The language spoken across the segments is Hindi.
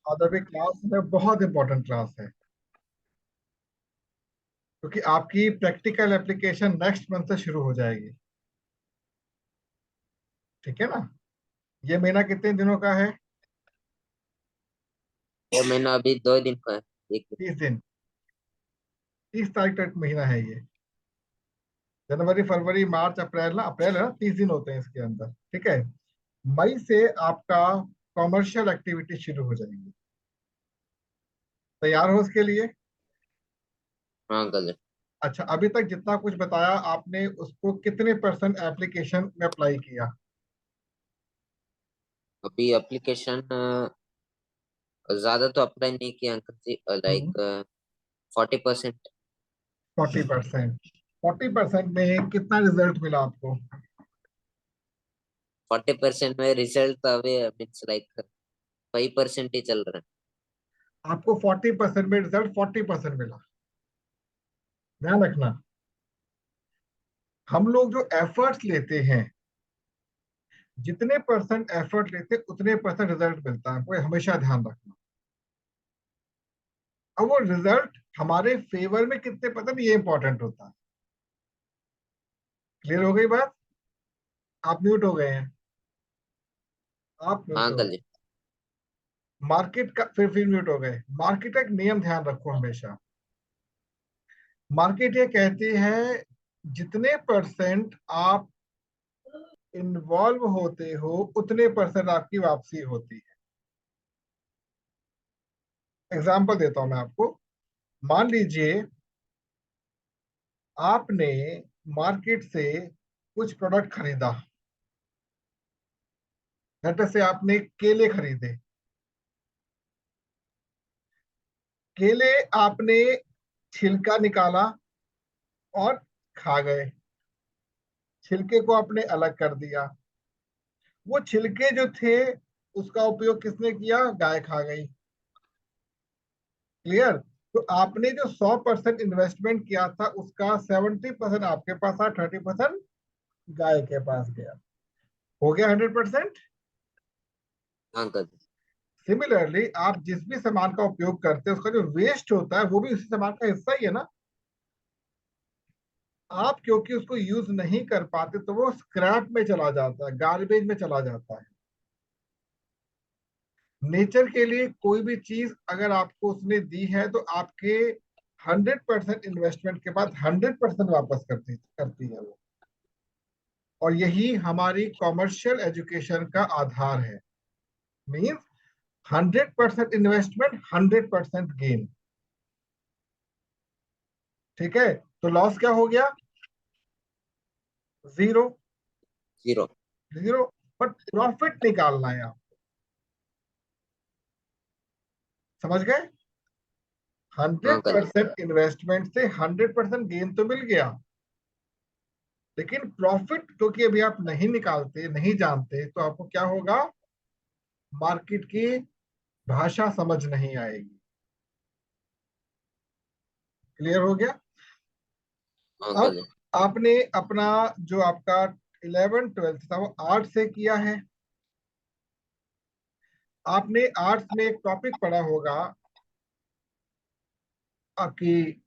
अदरबी क्लास में बहुत इंपॉर्टेंट क्लास है, क्योंकि आपकी प्रैक्टिकल एप्लीकेशन नेक्स्ट मंथ से शुरू हो जाएगी। ठीक है ना? ये महीना कितने दिनों का है? ये महीना अभी 2 दिन का है। एक दिन। 30 दिन। 30 तारीख तक महीना है ये। जनवरी फरवरी मार्च अप्रैल, ना अप्रैल है ना, 30 दिन होते हैं इसके अंदर। ठीक है। मई से आपका कॉमर्शियल एक्टिविटी शुरू हो जाएंगी। तैयार हो उसके लिए? हाँ अंकल। अच्छा, अभी तक जितना कुछ बताया आपने, उसको कितने परसेंट एप्लीकेशन में अप्लाई किया? अभी एप्लीकेशन ज्यादा तो अप्लाई नहीं किया अंकल जी, हम्म। लाइक 40%। 40%। 40% में कितना रिजल्ट मिला आपको? 40% में रिजल्ट अभी मीन्स लाइक 5% ही चल रहा है। आपको 40% में रिजल्ट 40% मिला। ध्यान रखना, हम लोग जो एफर्ट्स लेते हैं, जितने परसेंट एफर्ट लेते हैं उतने परसेंट रिजल्ट मिलता है, आपको हमेशा ध्यान रखना। अब वो रिजल्ट हमारे फेवर में कितने परसेंट, ये इंपॉर्टेंट होता है। क्लियर हो गई बात? आप म्यूट हो गए हैं। आप हाँ म्यूट हो अंकल गए। जी। मार्केट का फिर म्यूट हो गए। मार्केट का एक नियम ध्यान रखो हमेशा। मार्केट ये कहती है, जितने परसेंट आप इन्वॉल्व होते हो उतने परसेंट आपकी वापसी होती है। एग्जाम्पल देता हूं मैं आपको। मान लीजिए आपने मार्केट से कुछ प्रोडक्ट खरीदा। घटे से आपने केले खरीदे। केले आपने छिलका निकाला और खा गए। छिलके को आपने अलग कर दिया। वो छिलके जो थे, उसका उपयोग किसने किया? गाय खा गई। क्लियर? तो आपने जो 100% इन्वेस्टमेंट किया था, उसका 70% आपके पास आया, 30% गाय के पास गया। हो गया 100%। हाँ अंकल जी। सिमिलरली आप जिस भी सामान का उपयोग करते हैं, उसका जो वेस्ट होता है वो भी उसी सामान का हिस्सा ही है ना। आप क्योंकि उसको यूज नहीं कर पाते तो वो स्क्रैप में चला जाता है, गार्बेज में चला जाता है। नेचर के लिए कोई भी चीज अगर आपको उसने दी है, तो आपके 100% इन्वेस्टमेंट के बाद 100% वापस करती करती है वो। और यही हमारी कॉमर्शियल एजुकेशन का आधार है। Means 100% investment, 100% gain. ठीक है? तो लॉस क्या हो गया? जीरो। 0। जीरो। बट प्रॉफिट निकालना है आप। समझ गए? हाँ हंड्रेड अंकल जी। परसेंट इन्वेस्टमेंट से 100% गेन तो मिल गया, लेकिन प्रॉफिट क्योंकि अभी आप नहीं निकालते, नहीं जानते, तो आपको क्या होगा? मार्केट की भाषा समझ नहीं आएगी। क्लियर हो गया? हाँ अब अंकल जी। आपने अपना जो आपका 11th 12th था वो आर्ट से किया है। आपने आर्ट्स में एक टॉपिक पढ़ा होगा आपकी,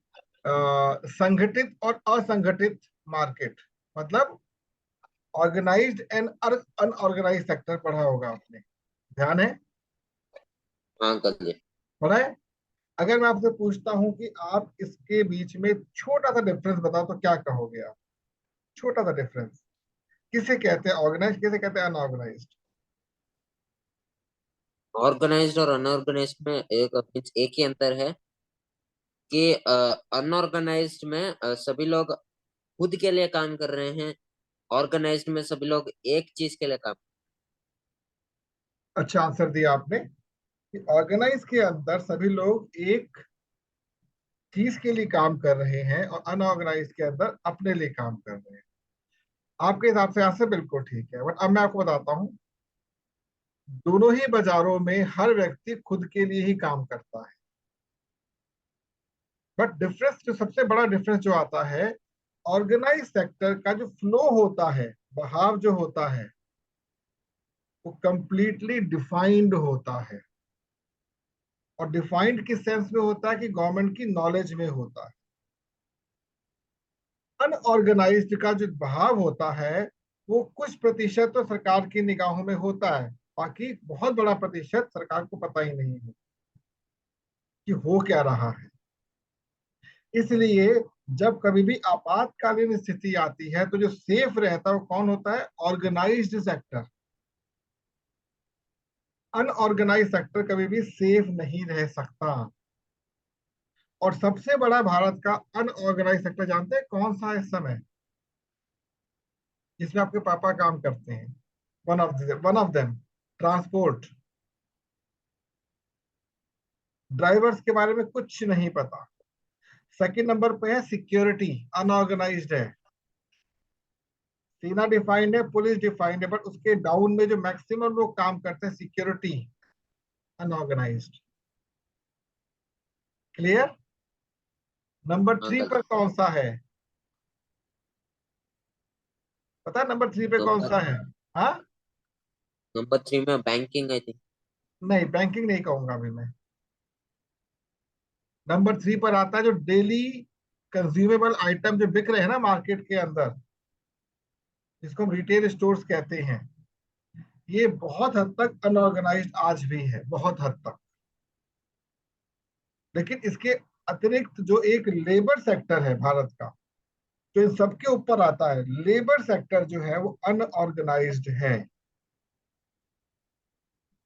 संगठित और असंगठित मार्केट, मतलब ऑर्गेनाइज्ड एंड अनऑर्गेनाइज्ड सेक्टर पढ़ा होगा आपने। ध्यान है? हाँ अंकल जी। पढ़ा है? अगर मैं आपसे पूछता हूं कि आप इसके बीच में छोटा सा डिफरेंस बताओ, तो क्या कहोगे आप? छोटा सा डिफरेंस। किसे कहते हैं ऑर्गेनाइज, किसे कहते हैं अनऑर्गेनाइज्ड? ऑर्गेनाइज्ड और अनऑर्गेनाइज्ड में एक मीन्स एक ही अंतर है कि अनऑर्गेनाइज्ड में सभी लोग खुद के लिए काम कर रहे हैं। ऑर्गेनाइज्ड में सभी लोग एक चीज के लिए काम। अच्छा आंसर दिया आपने कि ऑर्गेनाइज के अंदर सभी लोग एक चीज के लिए काम कर रहे हैं, और अनऑर्गेनाइज के अंदर अपने लिए काम कर रहे हैं। आपके हिसाब से आंसर बिल्कुल ठीक है, बट अब मैं आपको बताता हूँ, दोनों ही बाजारों में हर व्यक्ति खुद के लिए ही काम करता है। बट डिफरेंस, जो सबसे बड़ा डिफरेंस जो आता है, ऑर्गेनाइज सेक्टर का जो फ्लो होता है, बहाव जो होता है, वो कंप्लीटली डिफाइंड होता है। और डिफाइंड किस सेंस में होता है कि गवर्नमेंट की नॉलेज में होता है। अनऑर्गेनाइज्ड का जो बहाव होता है वो कुछ प्रतिशत तो सरकार की निगाहों में होता है, बाकी बहुत बड़ा प्रतिशत सरकार को पता ही नहीं है कि हो क्या रहा है। इसलिए जब कभी भी आपातकालीन स्थिति आती है तो जो सेफ रहता है वो कौन होता है? Organised sector. अनऑर्गेनाइज सेक्टर कभी भी सेफ नहीं रह सकता। और सबसे बड़ा भारत का अनऑर्गेनाइज सेक्टर जानते हैं कौन सा है इस समय, जिसमें आपके पापा काम करते हैं? One of them transport. Drivers के बारे में कुछ नहीं पता। सेकंड नंबर पे है सिक्योरिटी, अनऑर्गेनाइज्ड है। सेना डिफाइंड है, पुलिस डिफाइंड है, बट उसके डाउन में जो मैक्सिमम लोग काम करते हैं सिक्योरिटी, अनऑर्गेनाइज्ड। क्लियर? नंबर हाँ 3 अंकल। पर कौन सा है? पता है नंबर 3 पे कौन नंबर सा है? हाँ? नंबर 3 में बैंकिंग आई थिंक। नहीं, बैंकिंग नहीं कहूंगा अभी मैं। नंबर 3 पर आता है जो डेली कंज्यूमेबल आइटम जो बिक रहे हैं ना मार्केट के अंदर, जिसको हम रिटेल स्टोर्स कहते हैं, ये बहुत हद तक अनऑर्गेनाइज्ड आज भी है, बहुत हद तक। लेकिन इसके अतिरिक्त जो एक लेबर सेक्टर है भारत का, जो इन सबके ऊपर आता है, लेबर सेक्टर जो है वो अनऑर्गेनाइज्ड है।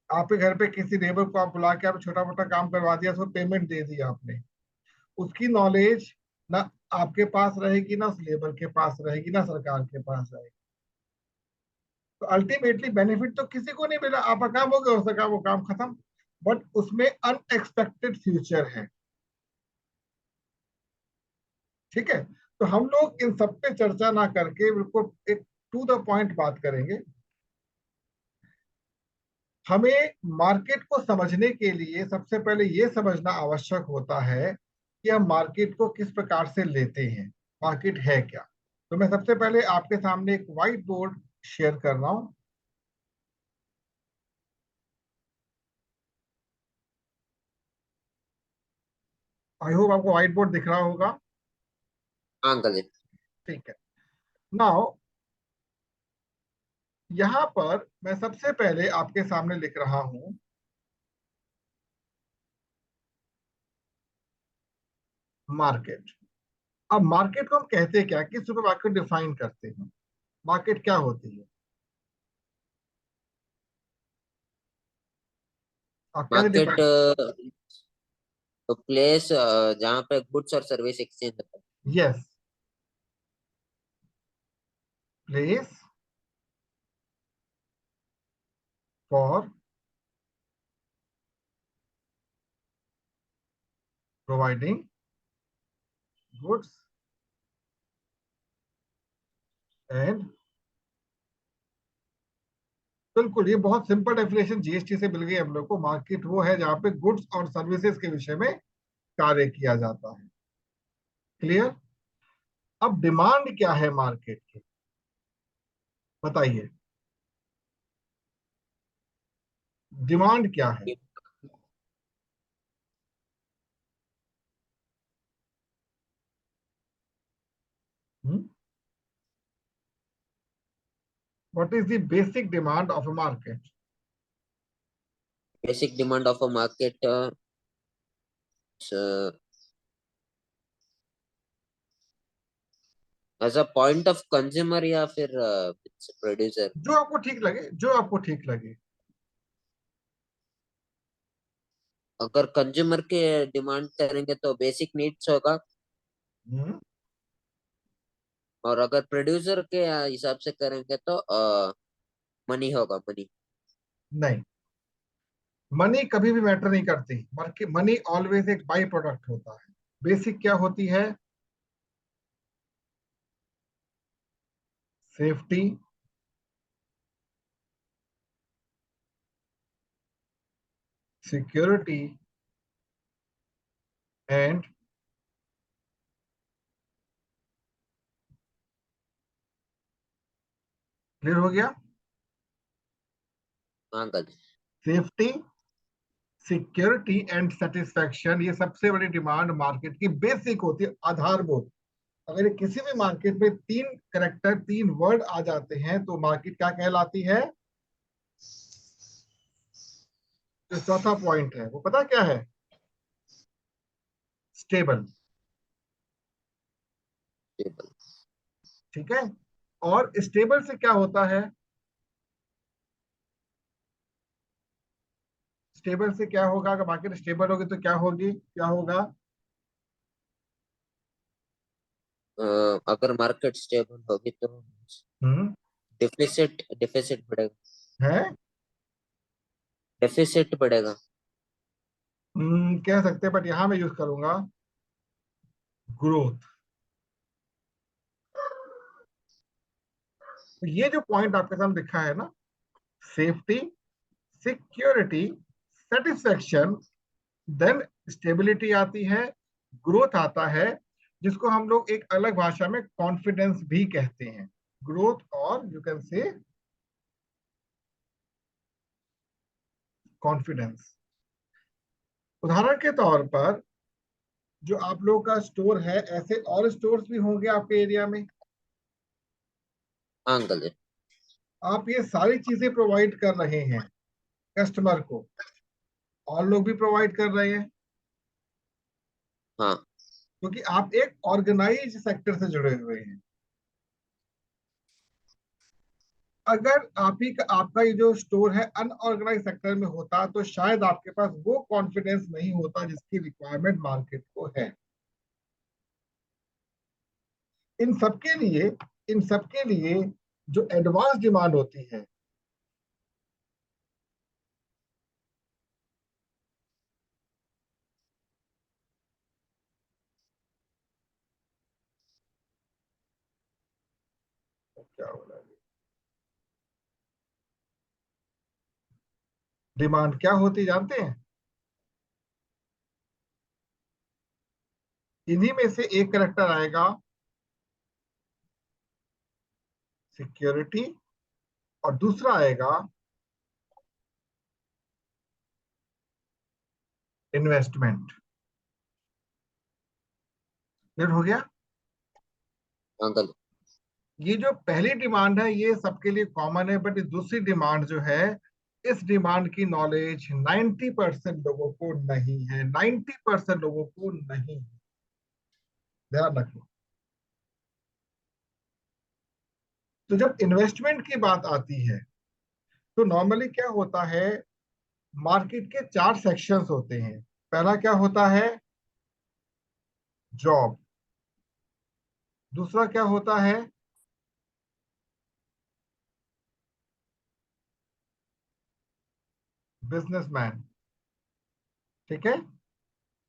आपके घर पे किसी लेबर को आप बुला के आप छोटा मोटा काम करवा दिया, उसको पेमेंट दे दी आपने, उसकी नॉलेज ना आपके पास रहेगी, ना उस लेबर के पास रहेगी, ना सरकार के पास रहेगी। तो अल्टीमेटली बेनिफिट तो किसी को नहीं मिला, आपका काम हो गया, उसका काम, वो काम खत्म। बट उसमें अनएक्सपेक्टेड फ्यूचर है। ठीक है? तो हम लोग इन सब पे चर्चा ना करके बिल्कुल एक टू द पॉइंट बात करेंगे। हमें मार्केट को समझने के लिए सबसे पहले ये समझना आवश्यक होता है कि हम मार्केट को किस प्रकार से लेते हैं, मार्केट है क्या। तो मैं सबसे पहले आपके सामने एक व्हाइट बोर्ड शेयर कर रहा हूं। आई होप आपको व्हाइट बोर्ड दिख रहा होगा। हाँ अंकल जी। ठीक है। नाउ यहां पर मैं सबसे पहले आपके सामने लिख रहा हूं मार्केट। अब मार्केट को हम कहते हैं क्या, किस रूप में मार्केट डिफाइन करते हैं? मार्केट क्या होती है? आप कैसे मार्केट डिफाइन? तो प्लेस जहाँ पे गुड्स और सर्विस एक्सचेंज होता है। Yes, place for providing goods and, बिल्कुल ये बहुत सिंपल डेफिनेशन जीएसटी से मिल गई हम लोग को। मार्केट वो है जहाँ पे गुड्स और सर्विसेज के विषय में कार्य किया जाता है। क्लियर? अब डिमांड क्या है मार्केट की, बताइए। डिमांड क्या है? What is the basic demand of a market? Basic demand of a market as a point of consumer या फिर प्रोड्यूसर। जो आपको ठीक लगे, जो आपको ठीक लगे। अगर कंज्यूमर के डिमांड करेंगे तो बेसिक नीड्स होगा। हम्म, और अगर प्रोड्यूसर के हिसाब से करेंगे तो मनी होगा, मनी। नहीं, मनी कभी भी मैटर नहीं करती, बल्कि मनी ऑलवेज एक बाई प्रोडक्ट होता है। बेसिक क्या होती है? सेफ्टी, सिक्योरिटी एंड, क्लियर हो गया? हाँ uncle. Safety, security and satisfaction, ये सबसे बड़ी डिमांड मार्केट की बेसिक होती है, आधारभूत। अगर ये किसी भी मार्केट में तीन करेक्टर, तीन वर्ड आ जाते हैं तो मार्केट क्या कहलाती है? जो चौथा पॉइंट है वो पता क्या है? स्टेबल। टेबल। ठीक है। और स्टेबल से क्या होता है? स्टेबल से क्या होगा? अगर मार्केट स्टेबल होगी तो क्या होगी, क्या होगा? अगर मार्केट स्टेबल होगी तो हम्म। डिफिसिट डिफिसिट बढ़ेगा। है। डेफिसिट बढ़ेगा। कह सकते हैं, बट यहां मैं यूज करूंगा ग्रोथ। तो ये जो पॉइंट आपके सामने लिखा है ना, safety, security, satisfaction, then stability आती है, ग्रोथ आता है, जिसको हम लोग एक अलग भाषा में कॉन्फिडेंस भी कहते हैं। ग्रोथ, और यू कैन से कॉन्फिडेंस। उदाहरण के तौर पर, जो आप लोगों का स्टोर है, ऐसे और स्टोर्स भी होंगे आपके एरिया में। हाँ अंकल जी। आप ये सारी चीजें प्रोवाइड कर रहे हैं कस्टमर को, और लोग भी प्रोवाइड कर रहे हैं, हाँ क्योंकि आप एक ऑर्गेनाइज सेक्टर से जुड़े हुए हैं। अगर आप ही का आपका ये जो स्टोर है अनऑर्गेनाइज सेक्टर में होता तो शायद आपके पास वो कॉन्फिडेंस नहीं होता जिसकी रिक्वायरमेंट मार्केट को है। इन सबके लिए इन सबके लिए जो एडवांस डिमांड होती है, क्या बोला, डिमांड क्या होती जानते हैं? इन्हीं में से एक करेक्टर आएगा सिक्योरिटी, और दूसरा आएगा इन्वेस्टमेंट। क्लियर हो गया? अंकल। ये जो पहली डिमांड है ये सबके लिए कॉमन है, बट दूसरी डिमांड जो है, इस डिमांड की नॉलेज 90% लोगों को नहीं है, 90% लोगों को नहीं है। ध्यान रखना। तो जब इन्वेस्टमेंट की बात आती है तो नॉर्मली क्या होता है, मार्केट के चार सेक्शंस होते हैं। पहला क्या होता है? जॉब। दूसरा क्या होता है? बिजनेसमैन। ठीक है।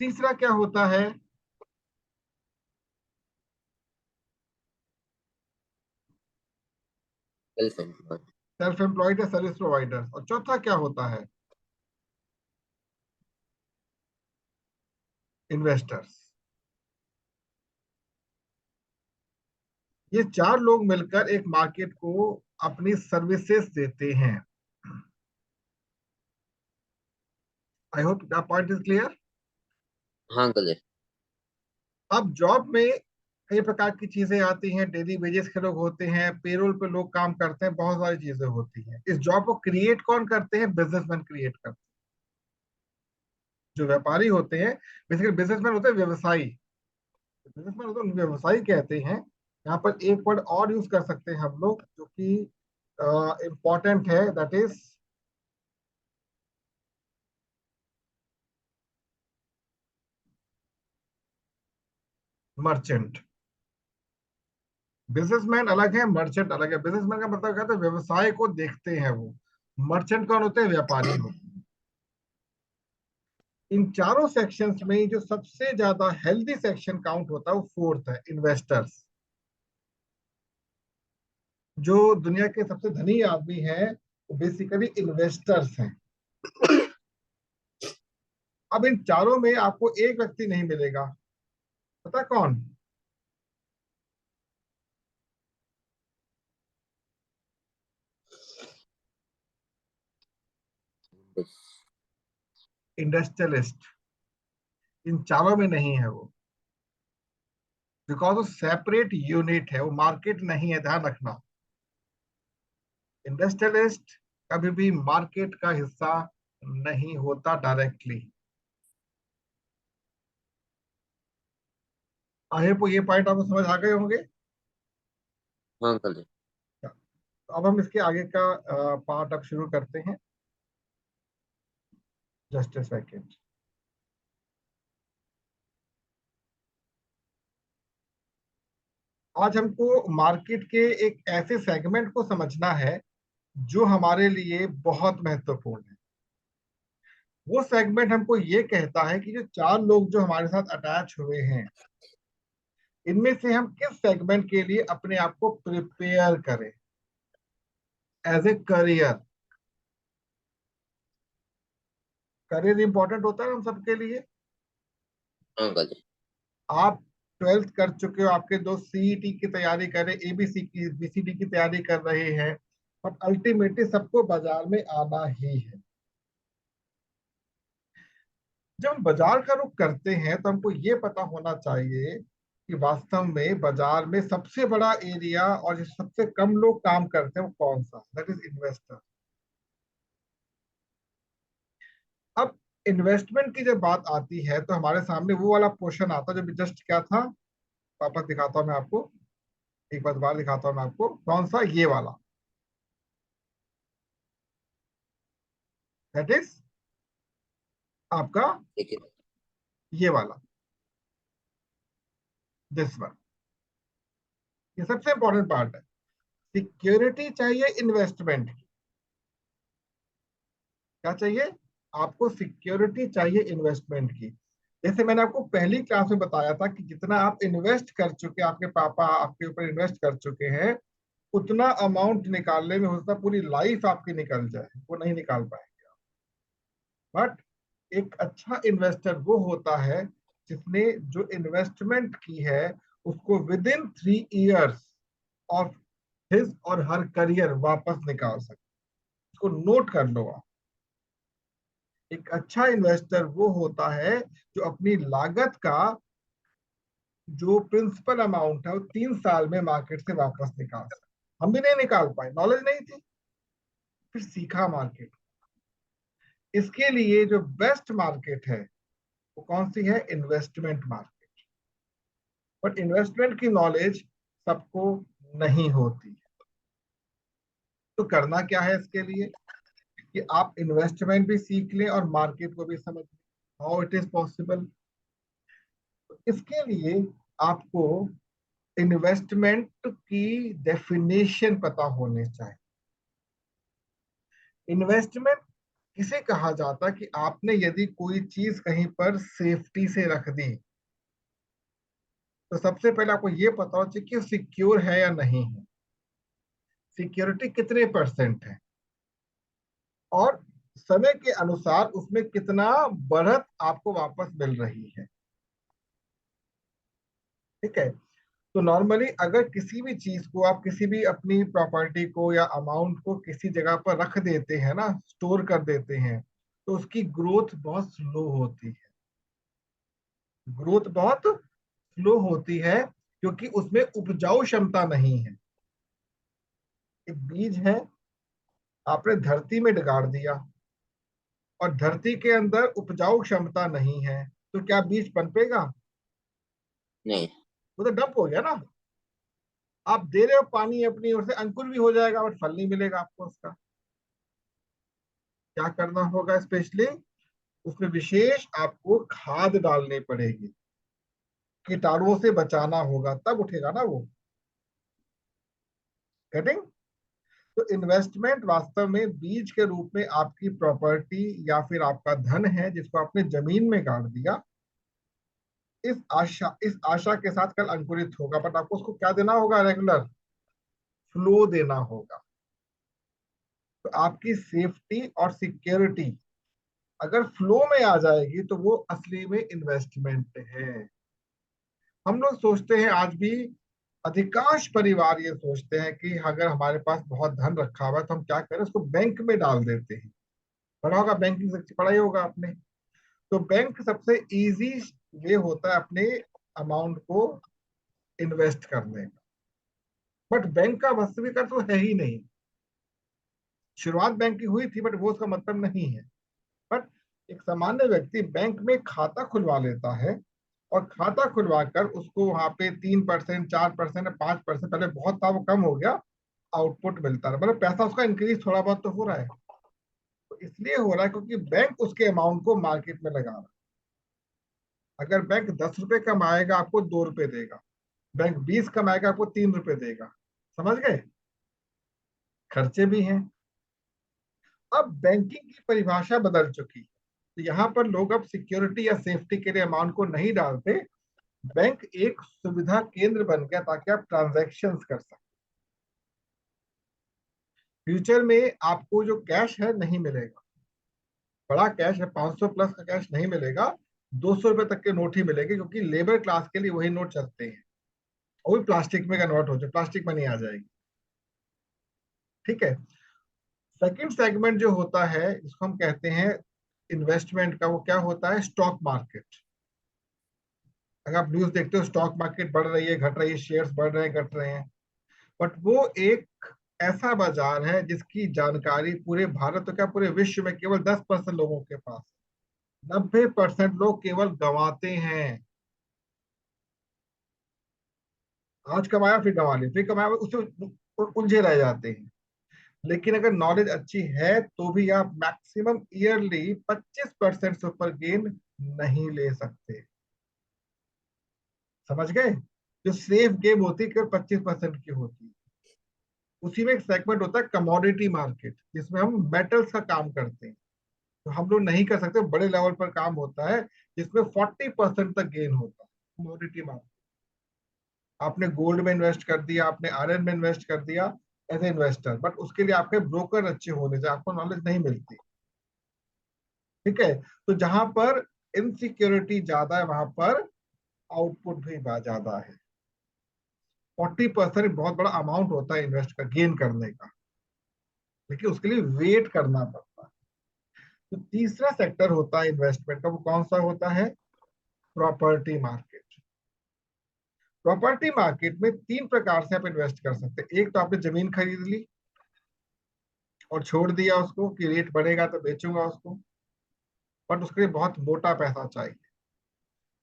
तीसरा क्या होता है? Self employed. सेल्फ एम्प्लॉयड या सर्विस प्रोवाइडर। और चौथा क्या होता है? इन्वेस्टर्स। ये चार लोग मिलकर एक मार्केट को अपनी सर्विसेज देते हैं। I hope the point is clear. हाँ अंकल जी। अब जॉब में कई प्रकार की चीजें आती हैं, डेली वेजेस के लोग होते हैं, पेरोल पे लोग काम करते हैं, बहुत सारी चीजें होती हैं। इस जॉब को क्रिएट कौन करते हैं? बिजनेसमैन क्रिएट करते हैं। जो व्यापारी होते हैं, बेसिकली बिजनेसमैन होते हैं व्यवसायी। बिजनेसमैन होते हैं व्यवसायी कहते हैं। यहाँ पर एक वर्ड और यूज कर सकते हैं हम लोग, जो कि इम्पोर्टेंट है, दैट इज मर्चेंट। बिजनेसमैन अलग है, मर्चेंट अलग है। बिजनेसमैन का मतलब क्या होता है? व्यवसाय को देखते हैं वो। मर्चेंट कौन होते हैं? व्यापारी होते हैं। इन चारों सेक्शंस में जो सबसे ज्यादा हेल्दी सेक्शन काउंट होता है वो फोर्थ है, इन्वेस्टर्स। जो दुनिया के सबसे धनी आदमी हैं वो बेसिकली इन्वेस्टर्स हैं। अब इन चारों में आपको एक व्यक्ति नहीं मिलेगा, पता कौन? इंडस्ट्रियलिस्ट, इन चारों में नहीं है वो, बिकॉज वो सेपरेट यूनिट है, वो मार्केट नहीं है, ध्यान रखना। इंडस्ट्रियलिस्ट कभी भी मार्केट का हिस्सा नहीं होता डायरेक्टली। आगे ये पॉइंट आपको समझ आ गए होंगे। हाँ अंकल जी। तो अब हम इसके आगे का पार्ट अब शुरू करते हैं। Just a second. आज हमको मार्केट के एक ऐसे सेगमेंट को समझना है जो हमारे लिए बहुत महत्वपूर्ण है। वो सेगमेंट हमको ये कहता है कि जो चार लोग जो हमारे साथ अटैच हुए हैं, इनमें से हम किस सेगमेंट के लिए अपने आप को प्रिपेयर करें as a career. Career important होता है हम सबके लिए। हाँ अंकल जी। आप ट्वेल्थ कर चुके हो, आपके दोस्त सीईटी की तैयारी कर रहे, एबीसी की, बीसीडी की तैयारी कर रहे हैं, बट अल्टीमेटली सबको बाजार में आना ही है। जब हम बाजार का रुख करते हैं तो हमको ये पता होना चाहिए कि वास्तव में बाजार में सबसे बड़ा एरिया और जिस सबसे कम लोग काम करते हैं वो कौन सा, दैट इज इन्वेस्टर। अब इन्वेस्टमेंट की जब बात आती है तो हमारे सामने वो वाला पोर्शन आता है जो जस्ट क्या था, वापस दिखाता हूं मैं आपको, एक बार दोबारा दिखाता हूं मैं आपको, कौन सा, ये वाला, दैट इज आपका ठीक है। ये वाला, दिस वन। ये सबसे इंपॉर्टेंट पार्ट है। सिक्योरिटी चाहिए इन्वेस्टमेंट की। क्या चाहिए आपको? सिक्योरिटी चाहिए इन्वेस्टमेंट की। जैसे मैंने आपको पहली क्लास में बताया था कि जितना आप इन्वेस्ट कर चुके, आपके पापा आपके ऊपर इन्वेस्ट कर चुके हैं, उतना अमाउंट निकालने में हो सकता है पूरी लाइफ आपकी निकल जाए, वो नहीं निकाल पाएंगे। बट एक अच्छा इन्वेस्टर वो होता है जिसने जो इन्वेस्टमेंट की है उसको with in 3 years of his और हर करियर वापस निकाल सके। इसको नोट कर लो आप। एक अच्छा इन्वेस्टर वो होता है जो अपनी लागत का जो प्रिंसिपल अमाउंट है वो 3 साल में मार्केट से वापस निकाल सकता। हम भी नहीं निकाल पाए, नॉलेज नहीं थी, फिर सीखा मार्केट। इसके लिए जो बेस्ट मार्केट है वो कौन सी है? Investment market. बट इन्वेस्टमेंट की नॉलेज सबको नहीं होती। तो करना क्या है इसके लिए कि आप इन्वेस्टमेंट भी सीख लें और मार्केट को भी समझ लें। How it is possible? इसके लिए आपको इन्वेस्टमेंट की डेफिनेशन पता होनी चाहिए। इन्वेस्टमेंट किसे कहा जाता कि आपने यदि कोई चीज कहीं पर सेफ्टी से रख दी तो सबसे पहले आपको यह पता होना चाहिए कि सिक्योर है या नहीं है, सिक्योरिटी कितने परसेंट है, और समय के अनुसार उसमें कितना बढ़त आपको वापस मिल रही है। ठीक है। तो नॉर्मली अगर किसी भी चीज को आप, किसी भी अपनी प्रॉपर्टी को या अमाउंट को किसी जगह पर रख देते हैं ना, स्टोर कर देते हैं, तो उसकी ग्रोथ बहुत स्लो होती है। ग्रोथ बहुत स्लो होती है क्योंकि उसमें उपजाऊ क्षमता नहीं है। एक बीज है, आपने धरती में गाड़ दिया और धरती के अंदर उपजाऊ क्षमता नहीं है, तो क्या बीज पनपेगा? नहीं। वो तो डंप हो गया ना। आप दे रहे हो पानी अपनी ओर से, अंकुर भी हो जाएगा बट फल नहीं मिलेगा आपको उसका। क्या करना होगा? स्पेशली उसमें विशेष आपको खाद डालनी पड़ेगी, कीटाणुओं से बचाना होगा, तब उठेगा ना वो। गेटिंग? तो इन्वेस्टमेंट वास्तव में बीज के रूप में आपकी प्रॉपर्टी या फिर आपका धन है जिसको आपने जमीन में गाड़ दिया, इस आशा के साथ कल अंकुरित होगा, बट आपको उसको क्या देना होगा? रेगुलर फ्लो देना होगा। तो आपकी सेफ्टी और सिक्योरिटी अगर फ्लो में आ जाएगी तो वो असली में इन्वेस्टमेंट है। हम लोग सोचते हैं आज भी, अधिकांश परिवार ये सोचते हैं कि अगर हमारे पास बहुत धन रखा हुआ है तो हम क्या करें, उसको बैंक में डाल देते हैं। पढ़ा होगा, बैंकिंग से पढ़ा ही होगा आपने। तो बैंक सबसे इजी वे होता है अपने अमाउंट को इन्वेस्ट करने का। बट बैंक का वास्तविक अर्थ वो है ही नहीं। शुरुआत बैंक की हुई थी बट वो उसका मतलब नहीं है। बट एक सामान्य व्यक्ति बैंक में खाता खुलवा लेता है, और खाता खुलवा कर उसको वहां पे 3%, 4%, 5%, पहले बहुत था वो कम हो गया, आउटपुट मिलता है, मतलब पैसा उसका इंक्रीज थोड़ा बहुत तो हो रहा है। तो इसलिए हो रहा है क्योंकि बैंक उसके अमाउंट को मार्केट में लगा रहा है। अगर बैंक 10 रुपए कमाएगा आपको 2 रुपए देगा, बैंक 20 कमाएगा आपको 3 रुपए देगा। समझ गए? खर्चे भी हैं। अब बैंकिंग की परिभाषा बदल चुकी है, तो यहाँ पर लोग अब सिक्योरिटी या सेफ्टी के लिए अमाउंट को नहीं डालते। बैंक एक सुविधा केंद्र बन गया ताकि आप ट्रांजैक्शंस कर सकें। फ्यूचर में आपको जो कैश है नहीं मिलेगा, बड़ा कैश है 500 प्लस का कैश नहीं मिलेगा, 200 रुपए तक के नोट ही मिलेंगे, क्योंकि लेबर क्लास के लिए वही नोट चलते हैं। वो भी प्लास्टिक में कन्वर्ट हो जाए, प्लास्टिक मनी आ जाएगी। ठीक है। सेकंड सेगमेंट जो होता है जिसको हम कहते हैं इन्वेस्टमेंट का, वो क्या होता है? Stock market. अगर आप न्यूज देखते हो स्टॉक मार्केट बढ़ रही है, घट रही है, शेयर्स बढ़ रहे हैं, घट रहे हैं, बट वो एक ऐसा बाजार है जिसकी जानकारी पूरे भारत तो क्या पूरे विश्व में केवल 10% लोगों के पास है। 90% लोग केवल गंवाते हैं। आज कमाया फिर गंवा लिया, फिर कमाया, उससे उलझे रह जाते हैं। लेकिन अगर नॉलेज अच्छी है तो भी आप मैक्सिमम ईयरली 25% से ऊपर गेन नहीं ले सकते। समझ गए? जो सेफ गेम होती है केवल 25% की होती है। उसी में एक सेगमेंट होता है कमोडिटी मार्केट, जिसमें हम मेटल्स का काम करते हैं। तो हम लोग नहीं कर सकते, बड़े लेवल पर काम होता है जिसमें 40% तक गेन होता है। कमोडिटी मार्केट, आपने गोल्ड में इन्वेस्ट कर दिया, आपने आयरन में इन्वेस्ट कर दिया एज ए इन्वेस्टर, बट उसके लिए आपके ब्रोकर अच्छे होने से आपको नॉलेज नहीं मिलती। ठीक है। तो जहां पर इनसिक्योरिटी ज्यादा है वहां पर आउटपुट भी ज्यादा है। 40% बहुत बड़ा अमाउंट होता है इन्वेस्ट का गेन करने का, लेकिन उसके लिए वेट करना पड़ता है। तो तीसरा सेक्टर होता है इन्वेस्टमेंट का, वो कौन सा होता है? Property market. प्रॉपर्टी मार्केट में 3 प्रकार से आप इन्वेस्ट कर सकते हैं। एक तो आपने जमीन खरीद ली और छोड़ दिया उसको कि रेट बढ़ेगा तो बेचूंगा उसको, बट उसके लिए बहुत मोटा पैसा चाहिए।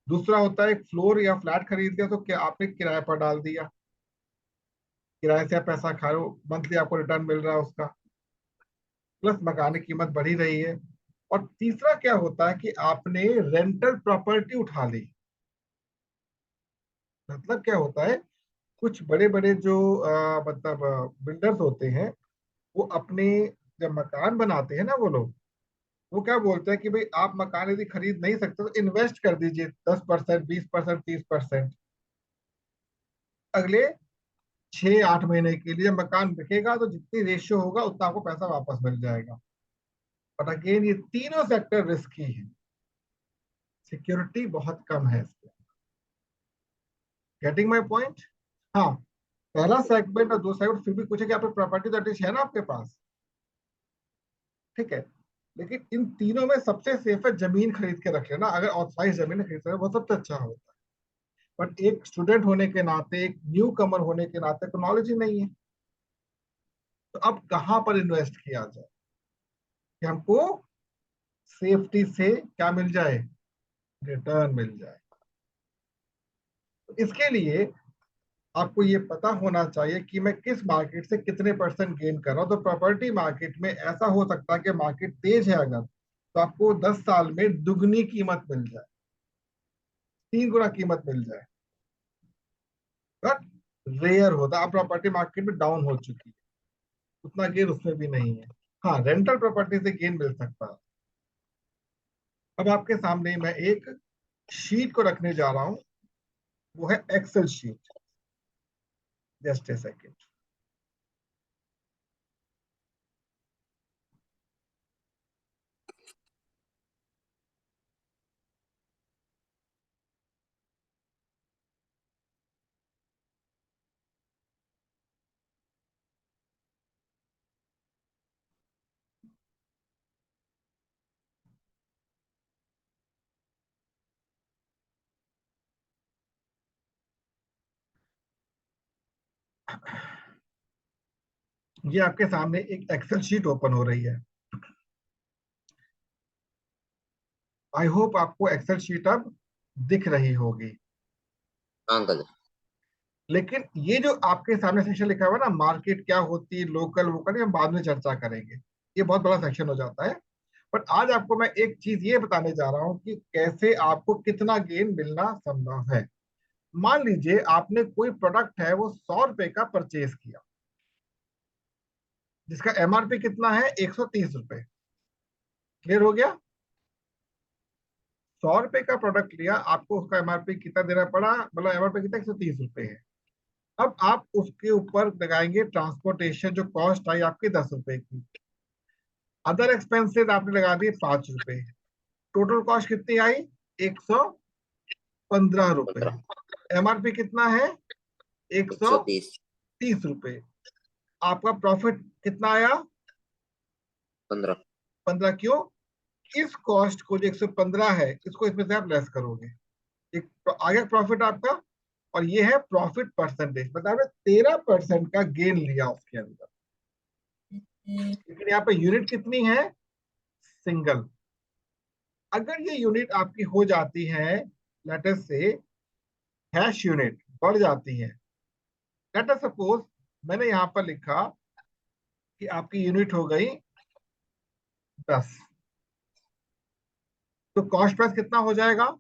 दूसरा होता है एक फ्लोर या फ्लैट खरीद लिया तो क्या आपने किराए पर डाल दिया, किराए से आप पैसा खा रहे हो, मंथली आपको रिटर्न मिल रहा है उसका, प्लस मकान की कीमत बढ़ी रही है। और तीसरा क्या होता है कि आपने रेंटल प्रॉपर्टी उठा ली। मतलब क्या होता है, कुछ बड़े बड़े जो मतलब बिल्डर्स होते हैं, वो अपने जब मकान बनाते हैं ना वो लोग, वो क्या बोलते हैं कि भाई आप मकान यदि खरीद नहीं सकते तो इन्वेस्ट कर दीजिए 10%, 20%, 30%, अगले 6-8 महीने के लिए। जब मकान बिकेगा तो जितनी रेशियो होगा उतना आपको पैसा वापस मिल जाएगा। बट अगेन ये तीनों सेक्टर रिस्की है, सिक्योरिटी बहुत कम है इसमें। Getting my point? हाँ। पहला सेगमेंट और दो सेगमेंट फिर भी कुछ है कि आपकी प्रॉपर्टी तो एटलीस्ट है ना आपके पास। ठीक है। लेकिन इन तीनों में सबसे सेफ है जमीन खरीद के रख लेना, अगर ऑथराइज जमीन खरीद रहे वो सबसे अच्छा होता है। बट एक स्टूडेंट होने के नाते, एक न्यू कमर होने के नाते तो नॉलेज ही नहीं है, तो अब कहाँ पर इन्वेस्ट किया जाए कि हमको सेफ्टी से क्या मिल जाए? रिटर्न मिल जाए। तो इसके लिए आपको ये पता होना चाहिए कि मैं किस मार्केट से कितने परसेंट गेन कर रहा हूँ। तो प्रॉपर्टी मार्केट में ऐसा हो सकता है कि मार्केट तेज है अगर, तो आपको 10 साल में दुगनी कीमत मिल जाए, 3 गुना कीमत मिल जाए। बट रेयर होता, अब प्रॉपर्टी मार्केट में डाउन हो चुकी है, उतना गेन उसमें भी नहीं है। हाँ, रेंटल प्रॉपर्टी से गेन मिल सकता है। अब आपके सामने मैं एक शीट को रखने जा रहा हूँ, वो है Excel sheet. Just a second. ये आपके सामने एक एक्सेल शीट ओपन हो रही है। आई होप आपको एक्सेल शीट अब दिख रही होगी। हाँ अंकल। लेकिन ये जो आपके सामने सेक्शन लिखा हुआ है ना, मार्केट क्या होती है, लोकल वोकल, ये हम बाद में चर्चा करेंगे। ये बहुत बड़ा सेक्शन हो जाता है। बट आज आपको मैं एक चीज ये बताने जा रहा हूँ कि कैसे आपको कितना गेन मिलना संभव है। मान लीजिए आपने कोई प्रोडक्ट है वो 100 रुपए का परचेज किया, जिसका एमआरपी कितना है, 130 रुपए। क्लियर हो गया? 100 रुपए का प्रोडक्ट लिया, आपको उसका एमआरपी कितना देना पड़ा, मतलब एमआरपी कितना, 130 रुपए है। अब आप उसके ऊपर लगाएंगे ट्रांसपोर्टेशन, जो कॉस्ट आई आपकी 10 रुपए की। अदर एक्सपेंसेस आपने लगा दिए 5 रुपए। टोटल कॉस्ट कितनी आई, 115 रुपए। 15। एमआरपी कितना है, एक एक सौ सौ तीस तीस रुपए आपका प्रॉफिट कितना आया, 15। 15। क्यों? इस कॉस्ट को जो 115 है, इसको इसमें से आप लेस करोगे, एक तो आ गया प्रॉफिट आपका। और ये है प्रॉफिट परसेंटेज, मतलब आपने 13% का गेन लिया उसके अंदर। लेकिन यहाँ पे यूनिट कितनी है, सिंगल। अगर ये यूनिट आपकी हो जाती है, लेट अस से हैश यूनिट बढ़ जाती है, लेट अस सपोज मैंने यहां पर लिखा कि आपकी यूनिट हो गई 10, तो कॉस्ट प्राइस कितना हो जाएगा,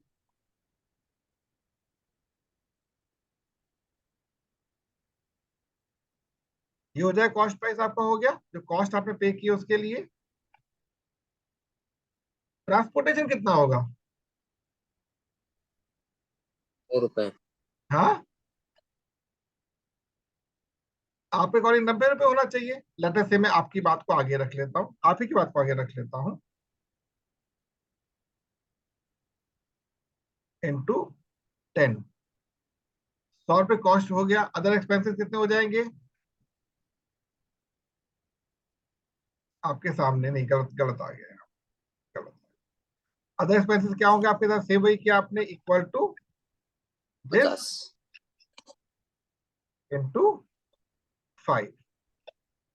ये हो जाए कॉस्ट प्राइस आपका हो गया, जो कॉस्ट आपने पे की उसके लिए। ट्रांसपोर्टेशन कितना होगा, 100 रुपए। हाँ आपके अकॉर्डिंग 90 रुपए होना चाहिए। लेट अस से मैं आपकी बात को आगे रख लेता हूँ, आप ही की बात को आगे रख लेता हूँ, इंटू 10। 100 रुपए कॉस्ट हो गया, अदर एक्सपेंसेस कितने हो जाएंगे आपके सामने, नहीं गलत गलत आ गया, गलत। अदर एक्सपेंसेस क्या होंगे आपके साथ, सेम वही किया आपने, equal to this 50। Into 5।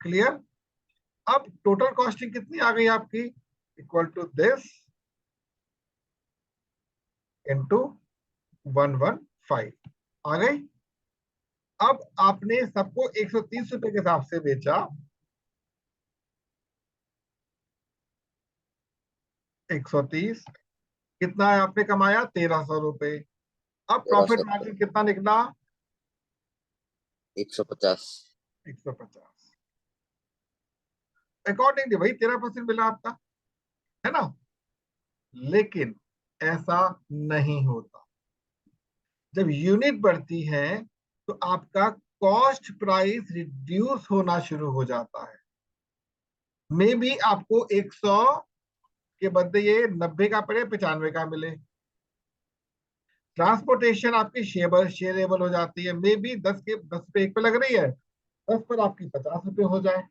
Clear? अब टोटल कॉस्टिंग कितनी आ गई आपकी, इक्वल टू दिस इंटू 115 आ गई। अब आपने सबको 130 रुपए के हिसाब से बेचा, 130, कितना है आपने कमाया, 1300 रुपए। अब तेरह प्रॉफिट सौ मार्जिन कितना निकला, 150। 150। अकॉर्डिंगली भाई 13% मिला आपका, है ना? लेकिन ऐसा नहीं होता। जब यूनिट बढ़ती है तो आपका कॉस्ट प्राइस रिड्यूस होना शुरू हो जाता है। मे बी आपको 100 के बदले ये 90 का पड़े, 95 का मिले। ट्रांसपोर्टेशन आपकी शेयरेबल हो जाती है, मे बी 10 पे एक पे लग रही है, 10 पर आपकी 50 रुपए हो जाए।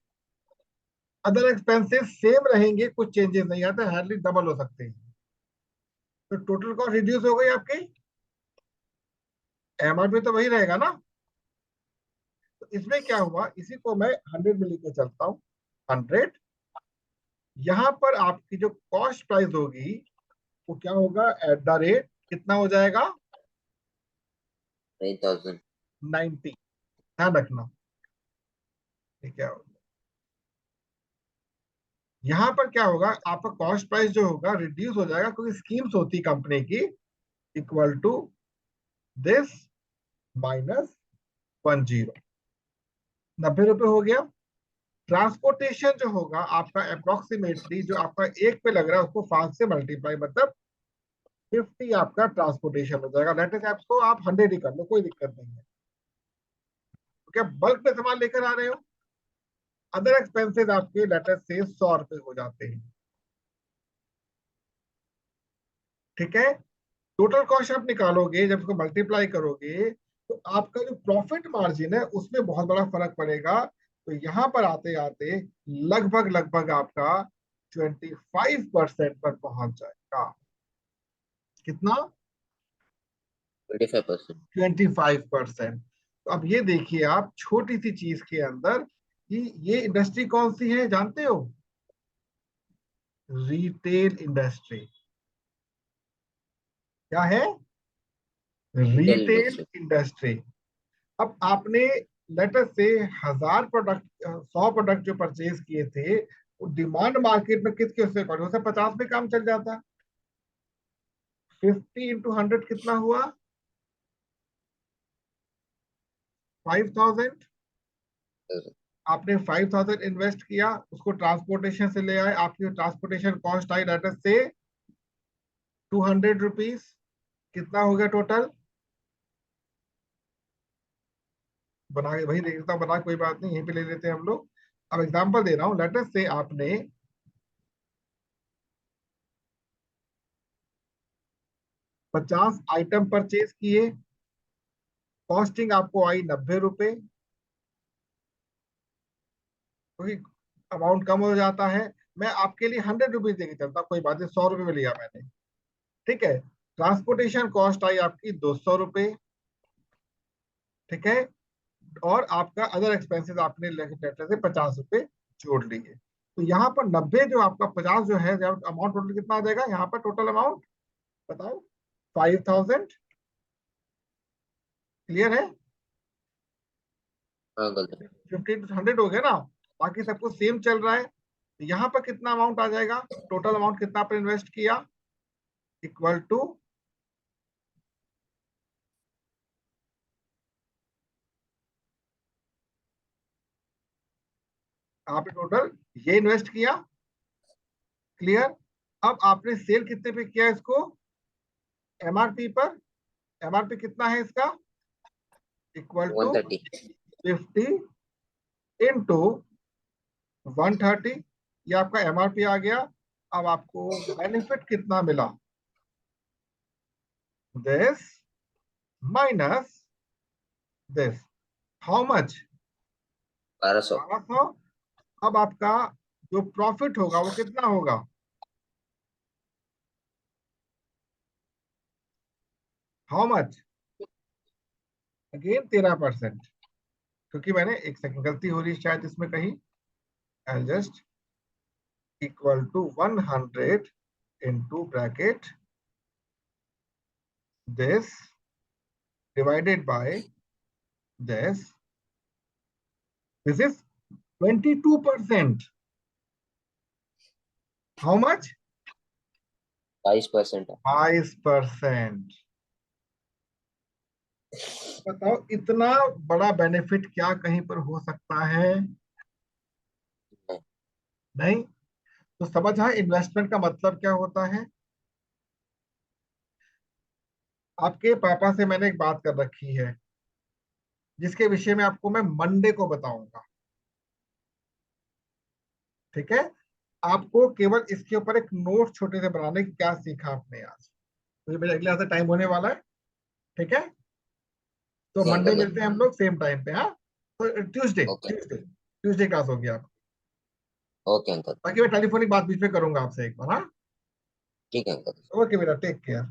अदर एक्सपेंसेस सेम रहेंगे, कुछ चेंजेस नहीं आते, हार्डली डबल हो सकते हैं। तो टोटल कॉस्ट रिड्यूस हो गई आपकी, एमआरपी तो वही रहेगा ना। तो इसमें क्या हुआ, इसी को मैं 100 में लेके चलता हूँ। 100, यहाँ पर आपकी जो कॉस्ट प्राइस होगी वो क्या होगा, एट द रेट कितना हो जाएगा, 9000। 90। ध्यान रखना, ठीक है। यहाँ पर क्या होगा, आपका कॉस्ट प्राइस जो होगा रिड्यूस हो जाएगा, क्योंकि स्कीम्स होती कंपनी की, इक्वल टू दिस माइनस 10, 90 रुपए हो गया। ट्रांसपोर्टेशन जो होगा आपका अप्रोक्सीमेटली, जो आपका एक पे लग रहा है उसको 5 से मल्टीप्लाई, मतलब 50 आपका ट्रांसपोर्टेशन हो जाएगा। लेटेस्ट ऐप्स को आप 100 ही कर लो, कोई दिक्कत नहीं है। तो क्या बल्क में सामान लेकर आ रहे हो, अदर एक्सपेंसेस आपके लेटेस्ट से 100 रुपए हो जाते हैं, ठीक है। टोटल कॉस्ट आप निकालोगे, जब उसको मल्टीप्लाई करोगे तो आपका जो प्रॉफिट मार्जिन है उसमें बहुत बड़ा फर्क पड़ेगा। तो यहां पर आते आते लगभग लगभग आपका 25% पर पहुंच जाएगा। कितना, 25%। 25%। तो अब ये देखिए आप छोटी सी चीज के अंदर कि ये इंडस्ट्री कौन सी है जानते हो? Retail industry. क्या है? Retail retail industry. इंडस्ट्री। अब आपने लेटर से 1000 प्रोडक्ट, 100 प्रोडक्ट जो परचेज किए थे, वो डिमांड मार्केट में किसके उससे पड़े, उसे 50 में काम चल जाता। 50 × 100 कितना हुआ? 5000। आपने 5000 इन्वेस्ट किया, उसको ट्रांसपोर्टेशन से ले आए, आपकी ट्रांसपोर्टेशन कॉस्ट आई लेटर से 200 रुपीज। कितना हो गया टोटल? बना के वही देख लेता हूँ, बना कोई बात नहीं, यहीं पे ले लेते हैं हम लोग। अब एग्जांपल दे रहा हूँ, लेटर से आपने 50 आइटम परचेज किए, कॉस्टिंग आपको आई 90 रुपए, क्योंकि अमाउंट कम हो जाता है। मैं आपके लिए 100 रुपीज देके चलता, कोई बात नहीं, 100 रुपये में लिया मैंने। ठीक है। ट्रांसपोर्टेशन कॉस्ट आई आपकी 200 रुपये। ठीक है। और आपका अदर एक्सपेंसेस आपने लेटर से 50 रुपये जोड़ लिए। तो यहाँ पर 90 जो आपका 50 जो है, अमाउंट टोटल कितना आ जाएगा यहाँ पर टोटल अमाउंट? बताओ। 5000। क्लियर है? हाँ गलत। 50 to 100 हो गया ना। बाकी सब कुछ सेम चल रहा है। तो यहाँ पर कितना अमाउंट आ जाएगा? टोटल अमाउंट कितना आपने इन्वेस्ट किया? इक्वल टू, आपने टोटल ये इन्वेस्ट किया। क्लियर? अब आपने सेल कितने पे किया इसको? एमआरपी पर। एमआरपी कितना है इसका? Equal to 130। 50 × 130। ये आपका एमआरपी आ गया। अब आपको बेनिफिट कितना मिला? This minus this. How much? 1200। 1200। अब आपका जो प्रॉफिट होगा वो कितना होगा? How much? अगेन 13%। क्योंकि मैंने एक सेकंड, गलती हो रही है शायद इसमें कहीं। I just equal to 100 into bracket this divided by this. This is 22%। How much? 22% है। 22%। बताओ इतना बड़ा बेनिफिट क्या कहीं पर हो सकता है? नहीं। तो समझ आए इन्वेस्टमेंट का मतलब क्या होता है? आपके पापा से मैंने एक बात कर रखी है, जिसके विषय में आपको मैं मंडे को बताऊंगा। ठीक है। आपको केवल इसके ऊपर एक नोट छोटे से बनाने की, क्या सीखा आपने आज, तो ये मेरे अगले हफ्ते टाइम होने वाला है। ठीक है। तो ठीक है मंडे अंकल। मिलते हैं हम लोग सेम टाइम पे। हाँ। तो Tuesday okay. Tuesday Tuesday class होगी आप। Okay uncle. बाकी मैं टेलीफोनिक बात बीच में करूंगा आपसे एक बार। हाँ। ठीक है अंकल। ओके बेटा, टेक केयर।